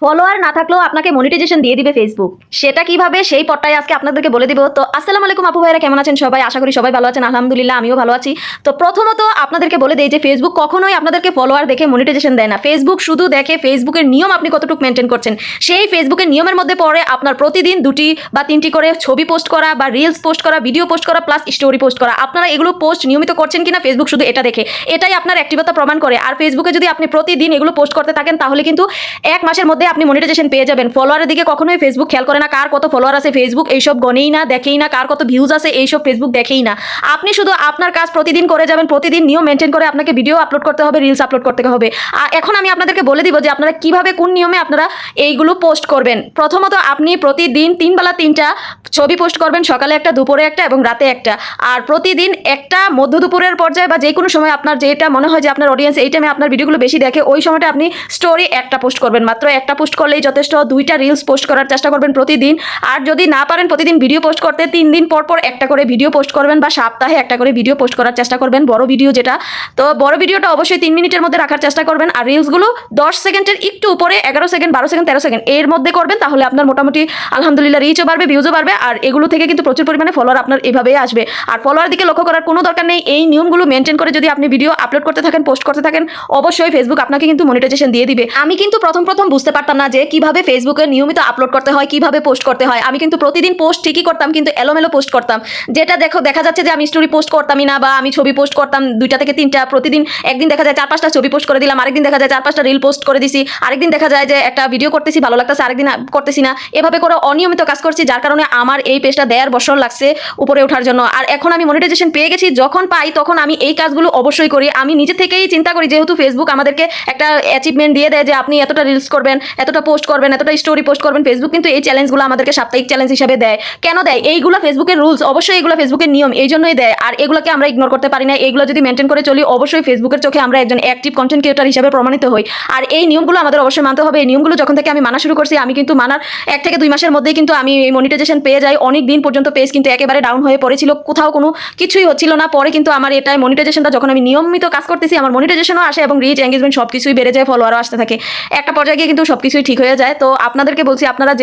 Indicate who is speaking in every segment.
Speaker 1: Follower না থাকলেও আপনাকে মনিটাইজেশন দিয়ে দিবে ফেসবুক। সেটা কিভাবে, সেই পটটাই আজকে আপনাদেরকে বলে দিব। তো আসসালামু আলাইকুম আপু ভাইরা, কেমন আছেন সবাই? আশা করি সবাই ভালো আছেন। আলহামদুলিল্লাহ আমিও ভালো আছি। তো প্রথমত আপনাদেরকে বলে দেই যে ফেসবুক কখনোই আপনাদেরকে ফলোয়ার দেখে মনিটাইজেশন দেয় না। ফেসবুক শুধু দেখে ফেসবুকের নিয়ম আপনি কতটুকু মেনটেন করছেন। সেই ফেসবুকের নিয়মের মধ্যে পড়ে আপনার প্রতিদিন 2টি বা 3টি করে ছবি পোস্ট করা বা রিলস পোস্ট করা, ভিডিও পোস্ট করা প্লাস স্টোরি পোস্ট করা। আপনারা এগুলো পোস্ট নিয়মিত করছেন কিনা ফেসবুক শুধু এটা দেখে, এটাই আপনার অ্যাক্টিভতা প্রমাণ করে। আর ফেসবুকে যদি আপনি প্রতিদিন এগুলো পোস্ট করতে থাকেন তাহলে কিন্তু 1 মাসের মধ্যে আপনি মনিটাইজেশন পেয়ে যাবেন। ফলোয়ারের দিকে কখনোই ফেসবুক খেয়াল করে না, কার কত ফলোয়ার আছে ফেসবুক এইসব গনেই না, দেখেই না, কার কত ভিউজ আছে এইসব ফেসবুক দেখেই না। আপনি শুধু আপনার কাজ প্রতিদিন করে যাবেন, প্রতিদিন নিয়ম মেনটেন করে আপনাকে ভিডিও আপলোড করতে হবে, রিলস আপলোড করতে হবে। আর এখন আমি আপনাদেরকে বলে দিব যে আপনারা কিভাবে কোন নিয়মে আপনারা এইগুলো পোস্ট করবেন। প্রথমত আপনি প্রতিদিন 3 বেলা 3টা ছবি পোস্ট করবেন, সকালে একটা, দুপুরে একটা এবং রাতে একটা। আর প্রতিদিন একটা মধ্য দুপুরের পর্যায়ে বা যে কোনো সময় আপনার যেটা মনে হয় যে আপনার অডিয়েন্স এই টাইমে আপনার ভিডিওগুলো বেশি দেখে, ওই সময়টা আপনি স্টোরি একটা পোস্ট করবেন। মাত্র একটা পোস্ট করলেই যথেষ্ট। 2টা রিলস পোস্ট করার চেষ্টা করবেন প্রতিদিন। আর যদি না পারেন প্রতিদিন ভিডিও পোস্ট করতে, 3 দিন পর পর একটা করে ভিডিও পোস্ট করবেন বা সপ্তাহে একটা করে ভিডিও পোস্ট করার চেষ্টা করবেন, বড় ভিডিও যেটা। তো বড় ভিডিওটা অবশ্যই 3 মিনিটের মধ্যে রাখার চেষ্টা করবেন। আর রিলসগুলো 10 সেকেন্ডের একটু উপরে, 11 সেকেন্ড, 12 সেকেন্ড, 13 সেকেন্ড এর মধ্যে করবেন। তাহলে আপনার মোটামুটি আলহামদুলিল্লাহ রিচও বাড়বে, ভিউজও বাড়বে। আর এগুলো থেকে কিন্তু প্রচুর পরিমাণে ফলোয়ার আপনার এভাবেই আসবে। আর ফলোয়ার দিকে লক্ষ্য করার কোনো দরকার নেই। এই নিয়মগুলো মেনটেন করে যদি আপনি ভিডিও আপলোড করতে থাকেন, পোস্ট করতে থাকেন, অবশ্যই ফেসবুক আপনাকে কিন্তু মনিটাইজেশন দিয়ে দিবে। আমি কিন্তু প্রথম বুঝতে পারতাম না যে কিভাবে ফেসবুকে নিয়মিত আপলোড করতে হয়, কিভাবে পোস্ট করতে হয়। আমি কিন্তু প্রতিদিন পোস্ট ঠিকই করতাম, কিন্তু এলোমেলো পোস্ট করতাম। যেটা দেখা যাচ্ছে যে আমি স্টোরি পোস্ট করতামই না, বা আমি ছবি পোস্ট করতাম 2টা থেকে 3টা প্রতিদিন। একদিন দেখা যায় 4-5টা ছবি পোস্ট করে দিলাম, আরেকদিন দেখা যায় 4-5টা রিল পোস্ট করে দিছি, আরেকদিন দেখা যায় যে একটা ভিডিও করতেছি, ভালো লাগতেছে, আরেকদিন করতেছি না। এভাবে করে অনিয়মিত কাজ করছি, যার কারণে আমার এই পেজটা 1.5 বছর লাগছে উপরে ওঠার জন্য। আর এখন আমি মনিটাইজেশন পেয়ে গেছি, যখন পাই তখন আমি এই কাজগুলো অবশ্যই করি। আমি নিজে থেকেই চিন্তা করি, যেহেতু ফেসবুক আমাদেরকে একটা অ্যাচিভমেন্ট দিয়ে দেয় যে আপনি এতটা রিলস করবেন, এতটা পোস্ট করবেন, এতটা স্টোরি পোস্ট করবেন। ফেসবুক কিন্তু এই চ্যালেঞ্জগুলো আমাদেরকে সাপ্তাহিক চ্যালেঞ্জ হিসেবে দেয়। কেন দেয়? এইগুলো ফেসবুকের রুলস, অবশ্যই এগুলো ফেসবুকের নিয়ম, এই জন্যই দেয়। আর এগুলোকে আমরা ইগনোর করতে পারি না। এইগুলো যদি মেনটেন করে চলি, অবশ্যই ফেসবুকের চোখে আমরা একজন অ্যাক্টিভ কন্টেন্ট ক্রিয়েটর হিসেবে প্রমাণিত হই। আর এই নিয়মগুলো আমাদের অবশ্যই মানতে হবে। এই নিয়মগুলো যখন থেকে আমি মানা শুরু করছি, আমি কিন্তু মানার 1 থেকে 2 মাসের মধ্যেই কিন্তু আমি এই মনিটাইজেশন পেয়ে যাই। অনেক দিন পর্যন্ত পেজ কিন্তু একেবারে ডাউন হয়ে পড়েছিল, কোথাও কোনো কিছুই হচ্ছিল না। পরে কিন্তু আমার এটাই মনিটাইজেশনটা, যখন আমি নিয়মিত কাজ করতেছি, আমার মনিটাইজেশনও আসে এবং রিচ, এঙ্গেজমেন্ট সব কিছুই বেড়ে যায়, ফলোয়ারও আসতে থাকে। একটা পর্যায়ে গিয়ে কিন্তু সব কিছুই ঠিক হয়ে যায়। তো আপনাদেরকে বলছি, আপনারা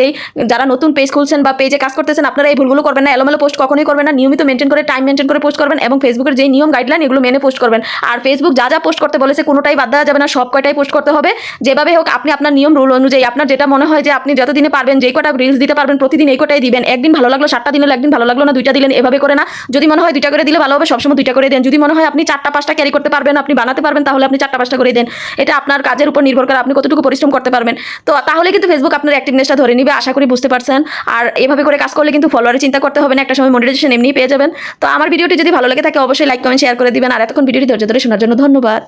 Speaker 1: যারা নতুন পেজ খুলছেন বা পেজে কাজ করতেছেন, আপনারা এই ভুলগুলো করবেন না। এলোমেলো পোস্ট কখনোই করবেন না। নিয়মিত মেনটেন করে, টাইম মেনটেন করে পোস্ট করবেন এবং ফেসবুকের যে নিয়ম গাইডলাইন এগুলো মেনে পোস্ট করবেন। আর ফেসবুক যা পোস্ট করতে বলেছে কোনোটাই বাদ দেওয়া যাবে না, সব কয়টাই পোস্ট করতে হবে। যেভাবে হোক আপনি আপনার নিয়ম রুল অনুযায়ী, আপনার যেটা মনে হয় যে আপনি যতদিনে পারবেন, যে কটা রিলস দিতে পারবেন প্রতিদিন এই কটাই দিবেন। একদিন ভালো লাগলো 7টা দিন হলো, একদিন ভালো লাগলো না 2টা দিলেন, এভাবে করে না। যদি মনে হয় 2টা করে দিলে ভালো হবে, সবসময় 2টা করে দেন। যদি মনে হয় আপনি 4টা-5টা ক্যারি করতে পারবেন, আপনি বানাতে পারবেন, তাহলে আপনি 4টা-5টা করে দেন। এটা আপনার কাজের উপর নির্ভর করে, আপনি কতটুকু পরিশ্রম করতে পারবেন। তো তাহলে কিন্তু ফেসবুক আপনার অ্যাক্টিভনেসটা ধরে নিবে। আশা করি বুঝতে পারছেন। আর এভাবে করে কাজ করলে কিন্তু ফলোয়ারে চিন্তা করতে হবে না, একটা সময় মনিটাইজেশন এমনিই পেয়ে যাবেন। তো আমার ভিডিওটি যদি ভালো লাগে থাকে অবশ্যই লাইক, কমেন্ট, শেয়ার করে দিবেন। আর এতক্ষণ ভিডিওটি ধৈর্য ধরে শোনার জন্য ধন্যবাদ।